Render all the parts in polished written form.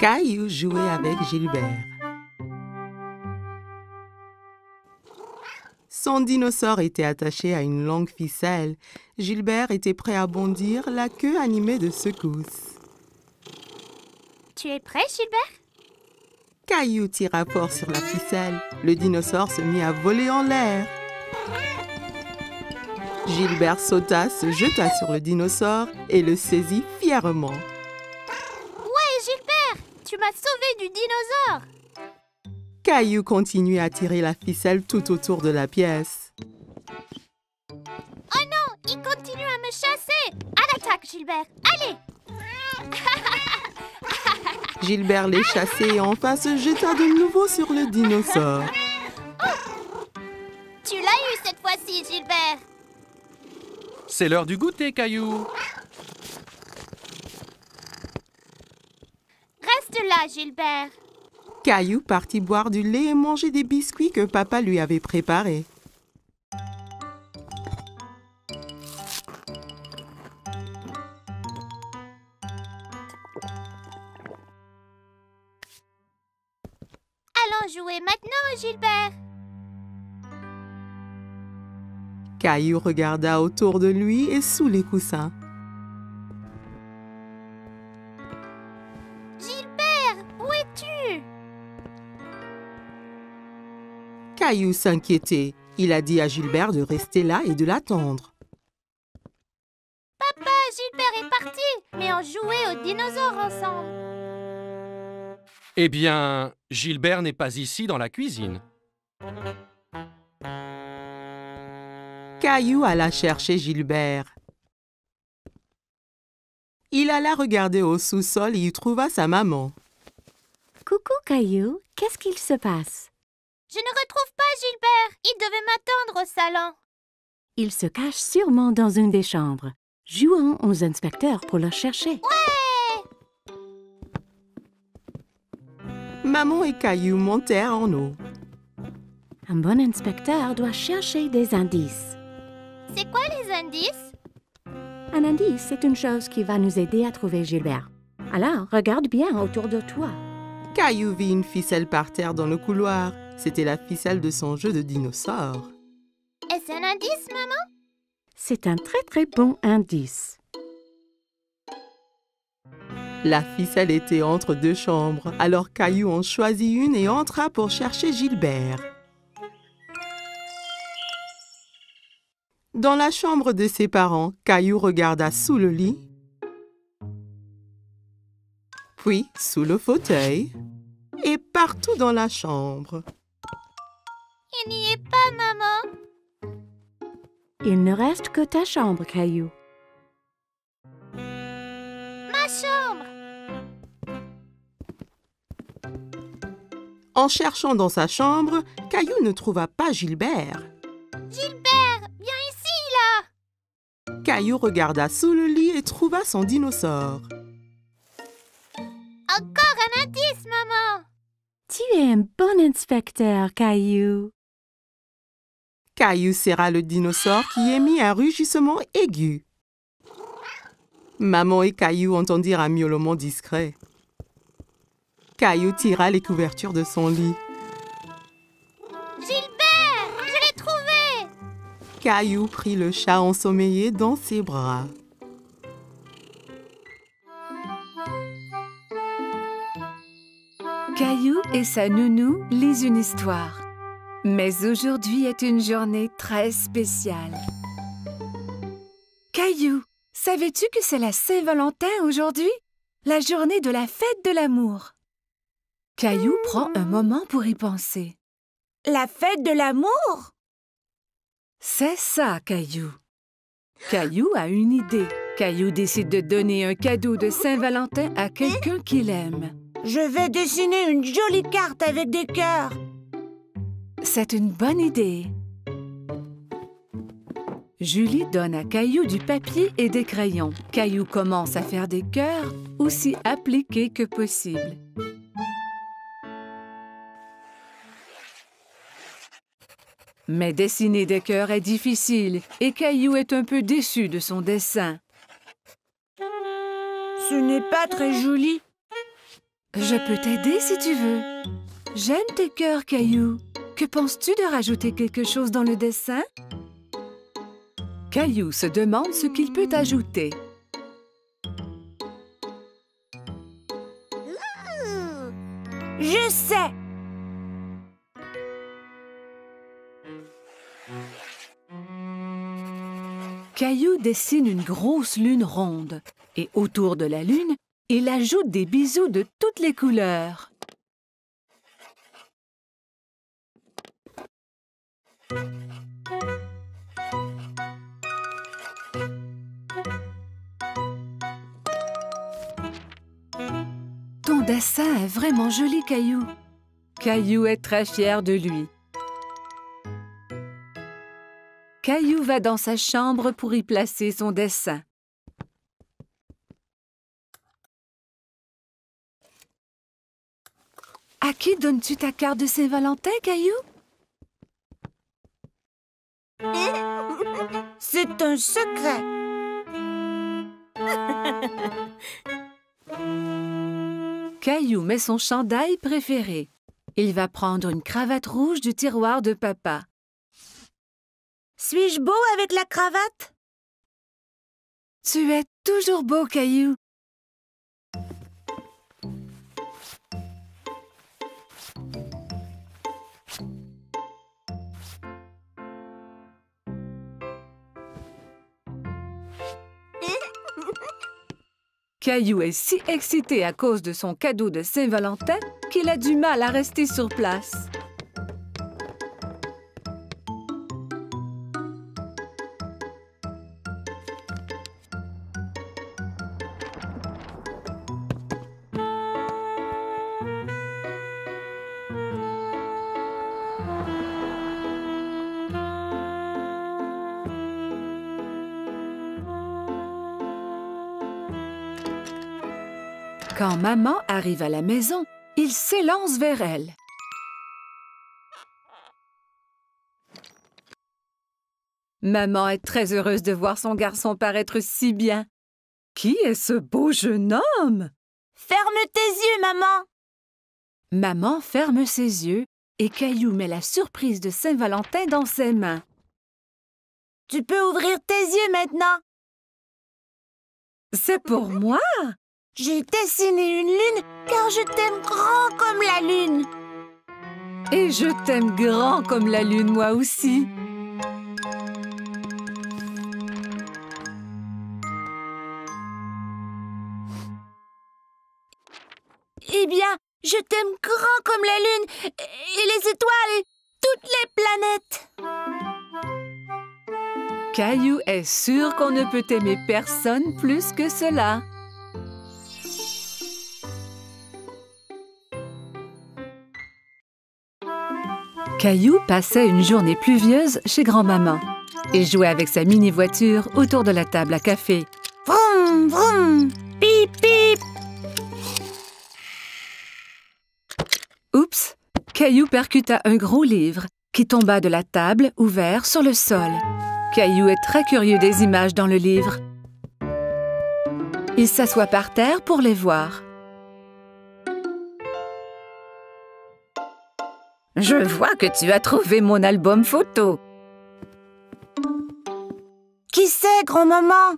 Caillou jouait avec Gilbert. Son dinosaure était attaché à une longue ficelle. Gilbert était prêt à bondir, la queue animée de secousses. Tu es prêt, Gilbert? Caillou tira fort sur la ficelle. Le dinosaure se mit à voler en l'air. Gilbert sauta, se jeta sur le dinosaure et le saisit fièrement. Ouais, Gilbert! Tu m'as sauvé du dinosaure! Caillou continuait à tirer la ficelle tout autour de la pièce. Oh non! Il continue à me chasser! À l'attaque, Gilbert! Allez! Gilbert les chassait et enfin se jeta de nouveau sur le dinosaure. Tu l'as eu cette fois-ci, Gilbert! C'est l'heure du goûter, Caillou. Reste là, Gilbert! Caillou partit boire du lait et manger des biscuits que papa lui avait préparés. Allons jouer maintenant, Gilbert! Caillou regarda autour de lui et sous les coussins. Gilbert, où es-tu? Caillou s'inquiétait. Il a dit à Gilbert de rester là et de l'attendre. Papa, Gilbert est parti, mais on jouait aux dinosaures ensemble. Eh bien, Gilbert n'est pas ici dans la cuisine. Caillou alla chercher Gilbert. Il alla regarder au sous-sol et y trouva sa maman. Coucou, Caillou. Qu'est-ce qu'il se passe? Je ne retrouve pas Gilbert. Il devait m'attendre au salon. Il se cache sûrement dans une des chambres. Jouons aux inspecteurs pour le chercher. Ouais! Maman et Caillou montèrent en haut. Un bon inspecteur doit chercher des indices. C'est quoi les indices? Un indice, c'est une chose qui va nous aider à trouver Gilbert. Alors, regarde bien autour de toi. Caillou vit une ficelle par terre dans le couloir. C'était la ficelle de son jeu de dinosaure. Est-ce un indice, maman? C'est un très très bon indice. La ficelle était entre deux chambres. Alors Caillou en choisit une et entra pour chercher Gilbert. Dans la chambre de ses parents, Caillou regarda sous le lit, puis sous le fauteuil et partout dans la chambre. Il n'y est pas, maman. Il ne reste que ta chambre, Caillou. Ma chambre. En cherchant dans sa chambre, Caillou ne trouva pas Gilbert. Gilbert, viens ici, là. Caillou regarda sous le lit et trouva son dinosaure. Encore un indice, maman. Tu es un bon inspecteur, Caillou. Caillou serra le dinosaure qui émit un rugissement aigu. Maman et Caillou entendirent un miaulement discret. Caillou tira les couvertures de son lit. Gilbert, je l'ai trouvé. Caillou prit le chat ensommeillé dans ses bras. Caillou et sa nounou lisent une histoire. Mais aujourd'hui est une journée très spéciale. Caillou, savais-tu que c'est la Saint-Valentin aujourd'hui? La journée de la fête de l'amour. Caillou prend un moment pour y penser. La fête de l'amour? C'est ça, Caillou. Caillou a une idée. Caillou décide de donner un cadeau de Saint-Valentin à quelqu'un qu'il aime. Je vais dessiner une jolie carte avec des cœurs. C'est une bonne idée. Julie donne à Caillou du papier et des crayons. Caillou commence à faire des cœurs aussi appliqués que possible. Mais dessiner des cœurs est difficile et Caillou est un peu déçu de son dessin. Ce n'est pas très joli. Je peux t'aider si tu veux. J'aime tes cœurs, Caillou. Que penses-tu de rajouter quelque chose dans le dessin? Caillou se demande ce qu'il peut ajouter. Je sais! Caillou dessine une grosse lune ronde et autour de la lune, il ajoute des bisous de toutes les couleurs. Ton dessin est vraiment joli, Caillou. Caillou est très fier de lui. Caillou va dans sa chambre pour y placer son dessin. À qui donnes-tu ta carte de Saint-Valentin, Caillou? C'est un secret. Caillou met son chandail préféré. Il va prendre une cravate rouge du tiroir de papa. Suis-je beau avec la cravate? Tu es toujours beau, Caillou. Caillou est si excité à cause de son cadeau de Saint-Valentin qu'il a du mal à rester sur place. Quand maman arrive à la maison, il s'élance vers elle. Maman est très heureuse de voir son garçon paraître si bien. Qui est ce beau jeune homme? Ferme tes yeux, maman! Maman ferme ses yeux et Caillou met la surprise de Saint-Valentin dans ses mains. Tu peux ouvrir tes yeux maintenant. C'est pour moi? J'ai dessiné une lune car je t'aime grand comme la lune. Et je t'aime grand comme la lune, moi aussi. Eh bien, je t'aime grand comme la lune et les étoiles et toutes les planètes. Caillou est sûr qu'on ne peut aimer personne plus que cela. Caillou passait une journée pluvieuse chez grand-maman. Il jouait avec sa mini-voiture autour de la table à café. Vroom, vroom, pip, pip. Oups! Caillou percuta un gros livre qui tomba de la table ouvert sur le sol. Caillou est très curieux des images dans le livre. Il s'assoit par terre pour les voir. Je vois que tu as trouvé mon album photo. Qui c'est, grand-maman?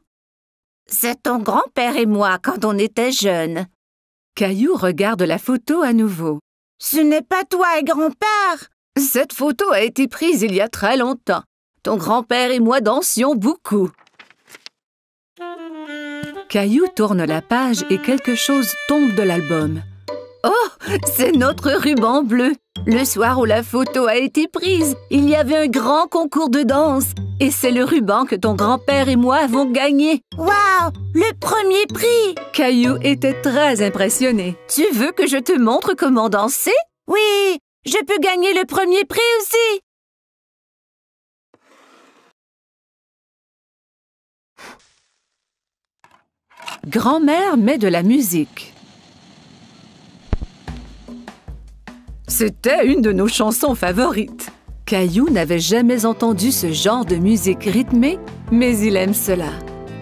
C'est ton grand-père et moi quand on était jeunes. Caillou regarde la photo à nouveau. Ce n'est pas toi et grand-père. Cette photo a été prise il y a très longtemps. Ton grand-père et moi dansions beaucoup. Caillou tourne la page et quelque chose tombe de l'album. Oh, c'est notre ruban bleu. Le soir où la photo a été prise, il y avait un grand concours de danse. Et c'est le ruban que ton grand-père et moi avons gagné. Waouh, le premier prix! Caillou était très impressionné. Tu veux que je te montre comment danser? Oui, je peux gagner le premier prix aussi. Grand-mère met de la musique. C'était une de nos chansons favorites. Caillou n'avait jamais entendu ce genre de musique rythmée, mais il aime cela.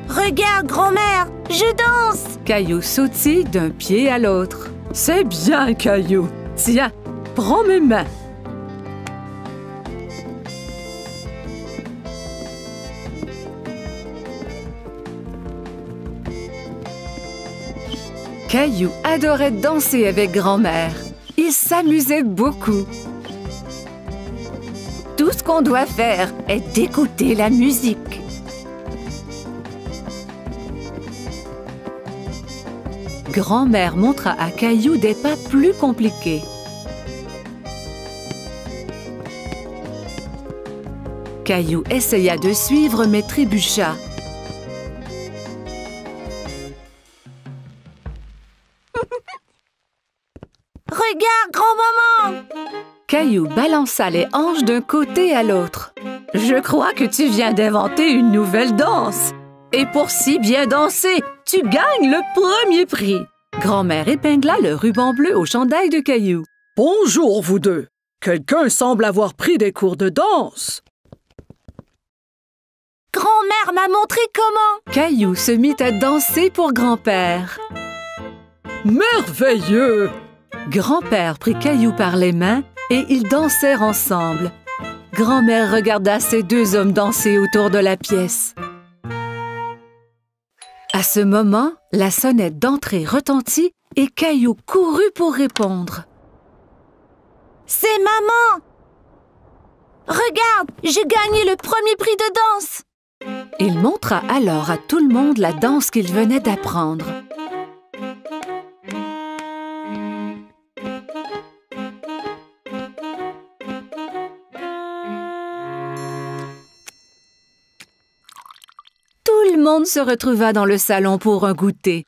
Regarde, grand-mère, je danse! Caillou sautille d'un pied à l'autre. C'est bien, Caillou. Tiens, prends mes mains. Caillou adorait danser avec grand-mère. Il s'amusait beaucoup. Tout ce qu'on doit faire est d'écouter la musique. Grand-mère montra à Caillou des pas plus compliqués. Caillou essaya de suivre mais trébucha. Regarde, grand-maman! Caillou balança les hanches d'un côté à l'autre. « Je crois que tu viens d'inventer une nouvelle danse. Et pour si bien danser, tu gagnes le premier prix. » Grand-mère épingla le ruban bleu au chandail de Caillou. « Bonjour, vous deux. Quelqu'un semble avoir pris des cours de danse. » Grand-mère m'a montré comment! Caillou se mit à danser pour grand-père. « Merveilleux! » Grand-père prit Caillou par les mains et ils dansèrent ensemble. Grand-mère regarda ces deux hommes danser autour de la pièce. À ce moment, la sonnette d'entrée retentit et Caillou courut pour répondre. « C'est maman! Regarde, j'ai gagné le premier prix de danse! » Il montra alors à tout le monde la danse qu'il venait d'apprendre. Tout le monde se retrouva dans le salon pour un goûter.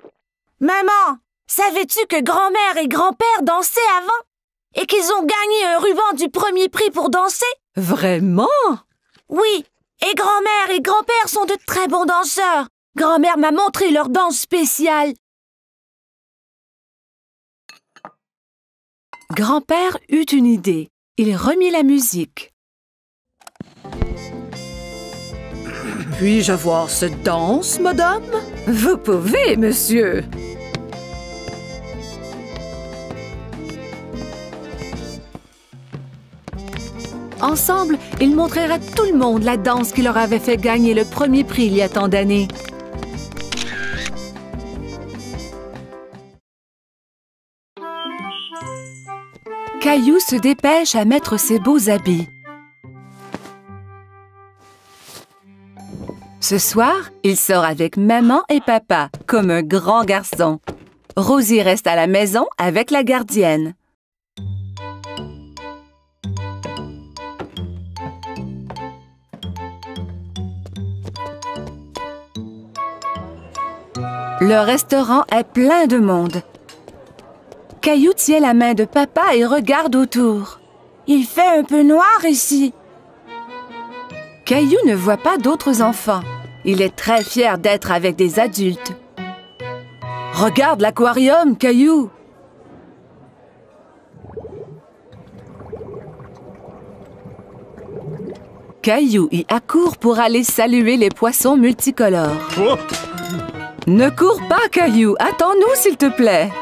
« Maman, savais-tu que grand-mère et grand-père dansaient avant? Et qu'ils ont gagné un ruban du premier prix pour danser? » « Vraiment? » Oui, et grand-mère et grand-père sont de très bons danseurs. Grand-mère m'a montré leur danse spéciale. Grand-père eut une idée. Il remit la musique. « Puis-je avoir cette danse, madame? »« Vous pouvez, monsieur. » Ensemble, ils montrèrent à tout le monde la danse qui leur avait fait gagner le premier prix il y a tant d'années. Caillou se dépêche à mettre ses beaux habits. Ce soir, il sort avec maman et papa, comme un grand garçon. Rosie reste à la maison avec la gardienne. Le restaurant est plein de monde. Caillou tient la main de papa et regarde autour. Il fait un peu noir ici. Caillou ne voit pas d'autres enfants. Il est très fier d'être avec des adultes. Regarde l'aquarium, Caillou! Caillou y accourt pour aller saluer les poissons multicolores. Oh! Ne cours pas, Caillou! Attends-nous, s'il te plaît!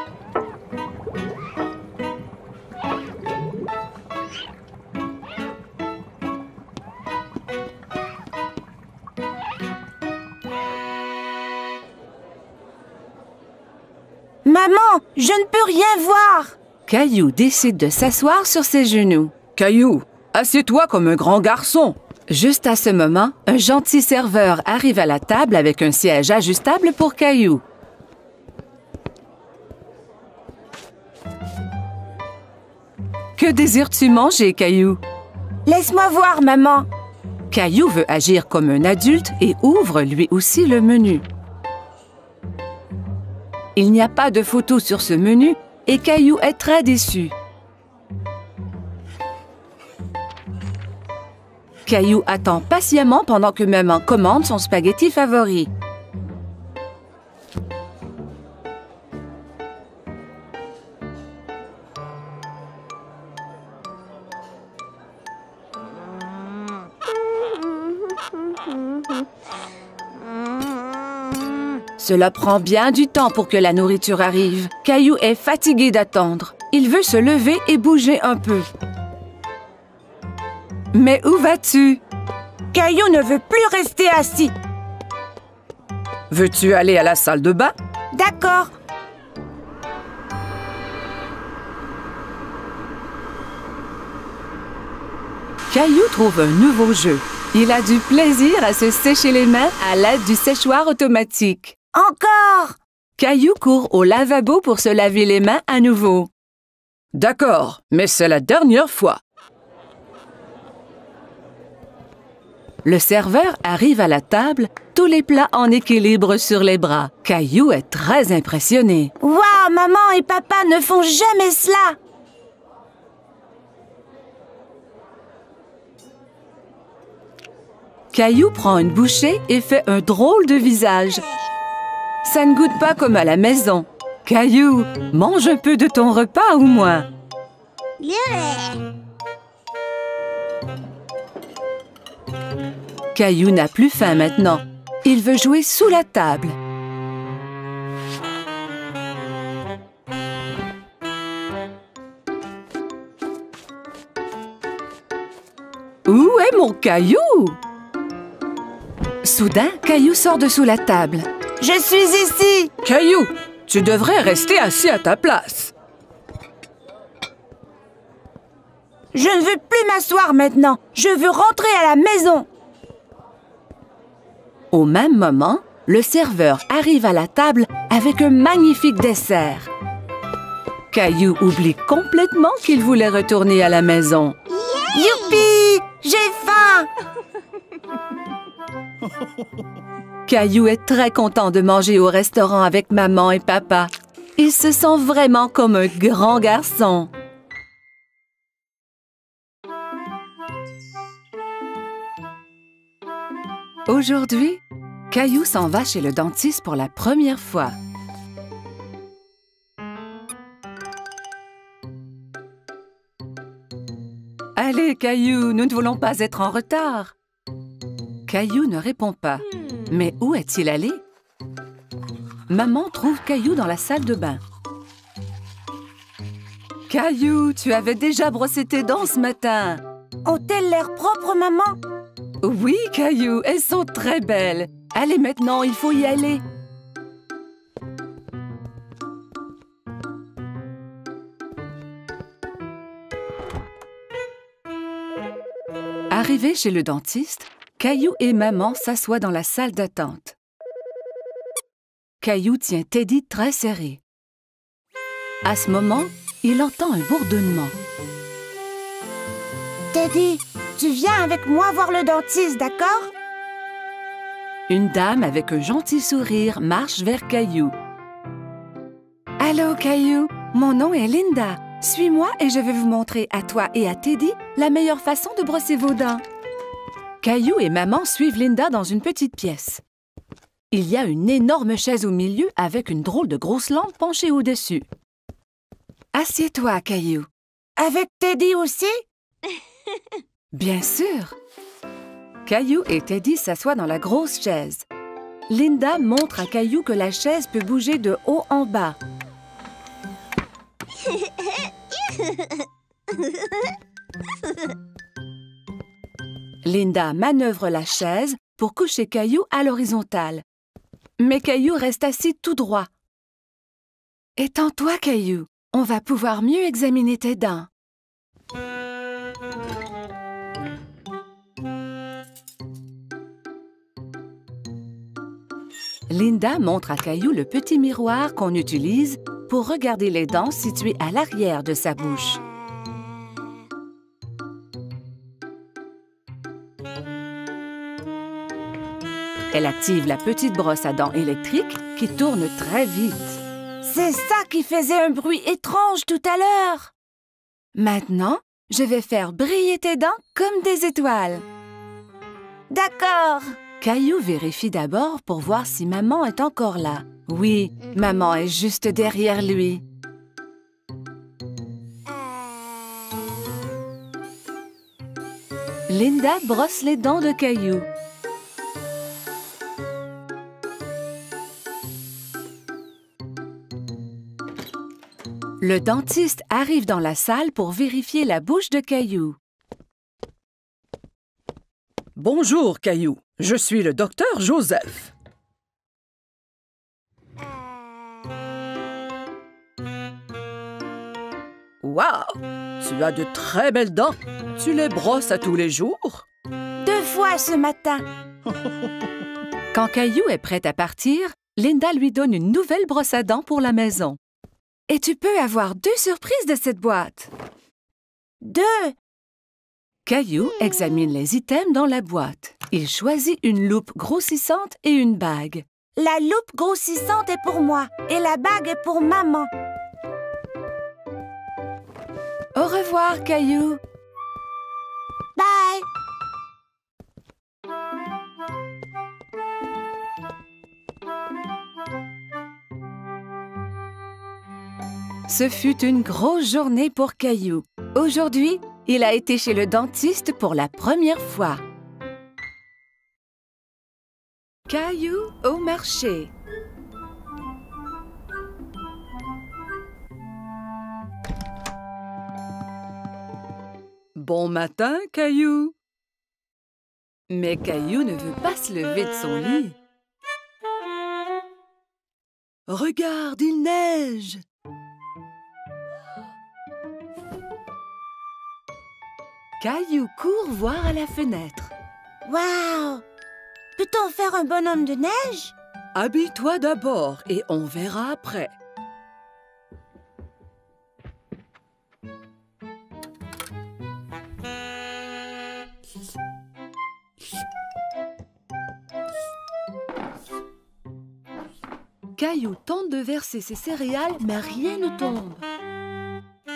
Maman, je ne peux rien voir. Caillou décide de s'asseoir sur ses genoux. Caillou, assieds-toi comme un grand garçon. Juste à ce moment, un gentil serveur arrive à la table avec un siège ajustable pour Caillou. Que désires-tu manger, Caillou? Laisse-moi voir, maman. Caillou veut agir comme un adulte et ouvre lui aussi le menu. Il n'y a pas de photo sur ce menu et Caillou est très déçu. Caillou attend patiemment pendant que maman commande son spaghetti favori. Cela prend bien du temps pour que la nourriture arrive. Caillou est fatigué d'attendre. Il veut se lever et bouger un peu. Mais où vas-tu? Caillou ne veut plus rester assis. Veux-tu aller à la salle de bain? D'accord. Caillou trouve un nouveau jeu. Il a du plaisir à se sécher les mains à l'aide du séchoir automatique. Encore! Caillou court au lavabo pour se laver les mains à nouveau. D'accord, mais c'est la dernière fois. Le serveur arrive à la table, tous les plats en équilibre sur les bras. Caillou est très impressionné. Waouh, maman et papa ne font jamais cela! Caillou prend une bouchée et fait un drôle de visage. Ça ne goûte pas comme à la maison. Caillou, mange un peu de ton repas au moins. Caillou n'a plus faim maintenant. Il veut jouer sous la table. Où est mon Caillou? Soudain, Caillou sort de sous la table. Je suis ici! Caillou, tu devrais rester assis à ta place. Je ne veux plus m'asseoir maintenant. Je veux rentrer à la maison. Au même moment, le serveur arrive à la table avec un magnifique dessert. Caillou oublie complètement qu'il voulait retourner à la maison. Youpi! J'ai faim! Caillou est très content de manger au restaurant avec maman et papa. Il se sent vraiment comme un grand garçon. Aujourd'hui, Caillou s'en va chez le dentiste pour la première fois. Allez, Caillou, nous ne voulons pas être en retard. Caillou ne répond pas. Mais où est-il allé? Maman trouve Caillou dans la salle de bain. Caillou, tu avais déjà brossé tes dents ce matin. Ont-elles l'air propres, maman? Oui, Caillou, elles sont très belles. Allez maintenant, il faut y aller. Arrivé chez le dentiste, Caillou et maman s'assoient dans la salle d'attente. Caillou tient Teddy très serré. À ce moment, il entend un bourdonnement. Teddy, tu viens avec moi voir le dentiste, d'accord? Une dame avec un gentil sourire marche vers Caillou. « Allô, Caillou, mon nom est Linda. Suis-moi et je vais vous montrer à toi et à Teddy la meilleure façon de brosser vos dents. » Caillou et maman suivent Linda dans une petite pièce. Il y a une énorme chaise au milieu avec une drôle de grosse lampe penchée au-dessus. « Assieds-toi, Caillou. »« Avec Teddy aussi? » Bien sûr. Caillou et Teddy s'assoient dans la grosse chaise. Linda montre à Caillou que la chaise peut bouger de haut en bas. Linda manœuvre la chaise pour coucher Caillou à l'horizontale. Mais Caillou reste assis tout droit. « Étends-toi, Caillou. On va pouvoir mieux examiner tes dents. » Linda montre à Caillou le petit miroir qu'on utilise pour regarder les dents situées à l'arrière de sa bouche. Elle active la petite brosse à dents électrique qui tourne très vite. C'est ça qui faisait un bruit étrange tout à l'heure. Maintenant, je vais faire briller tes dents comme des étoiles. D'accord. Caillou vérifie d'abord pour voir si maman est encore là. Oui, maman est juste derrière lui. Linda brosse les dents de Caillou. Le dentiste arrive dans la salle pour vérifier la bouche de Caillou. Bonjour, Caillou. Je suis le docteur Joseph. Wow! Tu as de très belles dents. Tu les brosses à tous les jours? 2 fois ce matin. Quand Caillou est prêt à partir, Linda lui donne une nouvelle brosse à dents pour la maison. Et tu peux avoir 2 surprises de cette boîte. 2. Caillou examine les items dans la boîte. Il choisit une loupe grossissante et une bague. La loupe grossissante est pour moi et la bague est pour maman. Au revoir, Caillou. Bye. Ce fut une grosse journée pour Caillou. Aujourd'hui, il a été chez le dentiste pour la première fois. Caillou au marché. Bon matin, Caillou. Mais Caillou ne veut pas se lever de son lit. Regarde, il neige. Caillou court voir à la fenêtre. Wow! Peut-on faire un bonhomme de neige? Habille-toi d'abord et on verra après. Caillou tente de verser ses céréales, mais rien ne tombe.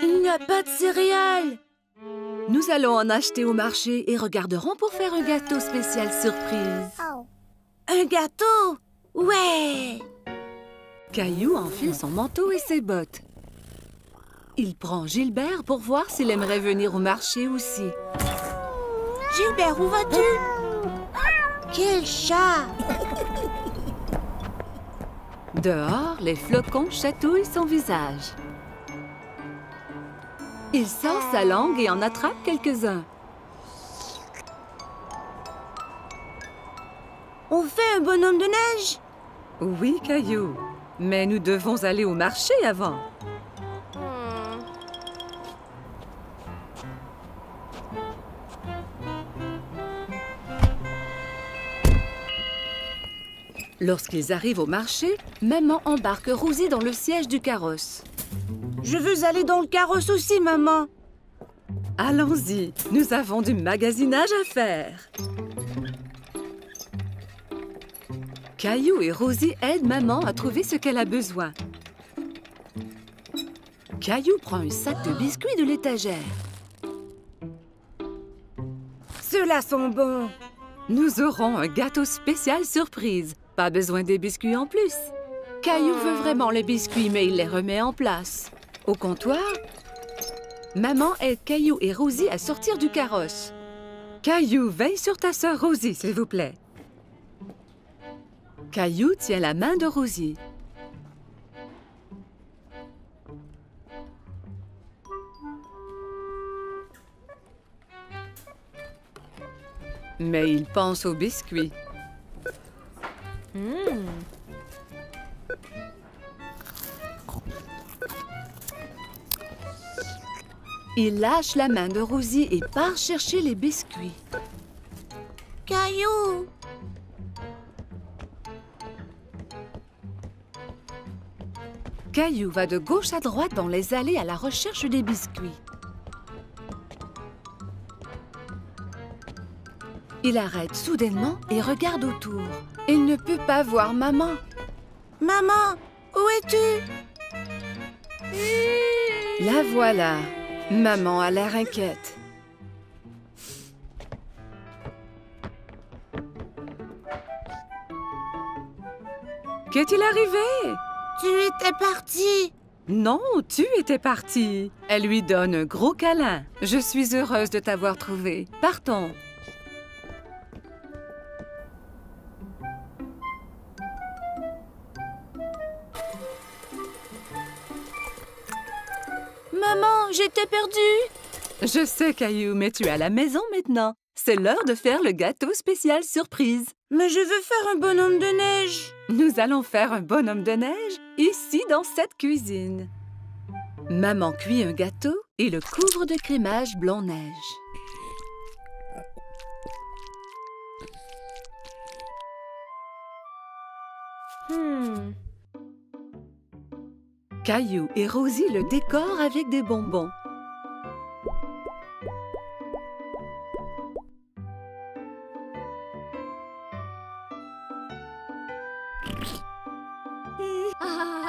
Il n'y a pas de céréales. Nous allons en acheter au marché et regarderons pour faire un gâteau spécial surprise. Un gâteau? Ouais! Caillou enfile son manteau et ses bottes. Il prend Gilbert pour voir s'il aimerait venir au marché aussi. Gilbert, où vas-tu? Quel chat! Dehors, les flocons chatouillent son visage. Il sort sa langue et en attrape quelques-uns. On fait un bonhomme de neige? Oui, Caillou, mais nous devons aller au marché avant. Lorsqu'ils arrivent au marché, maman embarque Rosie dans le siège du carrosse. Je veux aller dans le carrosse aussi, maman. Allons-y, nous avons du magasinage à faire. Caillou et Rosie aident maman à trouver ce qu'elle a besoin. Caillou prend un sac de biscuits de l'étagère. Ceux-là sont bons. Nous aurons un gâteau spécial surprise. Pas besoin des biscuits en plus. Caillou veut vraiment les biscuits, mais il les remet en place. Au comptoir, maman aide Caillou et Rosie à sortir du carrosse. Caillou, veille sur ta sœur Rosie, s'il vous plaît. Caillou tient la main de Rosie. Mais il pense aux biscuits. Il lâche la main de Rosie et part chercher les biscuits. Caillou! Caillou va de gauche à droite dans les allées à la recherche des biscuits. Il arrête soudainement et regarde autour. Il ne peut pas voir maman. Maman, où es-tu? La voilà. Maman a l'air inquiète. Qu'est-il arrivé? Tu étais partie. Non, tu étais partie. Elle lui donne un gros câlin. Je suis heureuse de t'avoir trouvé. Partons. maman, j'étais perdue. Je sais, Caillou, mais tu es à la maison maintenant. C'est l'heure de faire le gâteau spécial surprise. Mais je veux faire un bonhomme de neige. Nous allons faire un bonhomme de neige ici dans cette cuisine. Maman cuit un gâteau et le couvre de crémage blanc-neige. Caillou et Rosie le décorent avec des bonbons.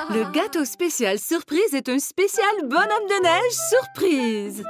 Le gâteau spécial surprise est un spécial bonhomme de neige surprise.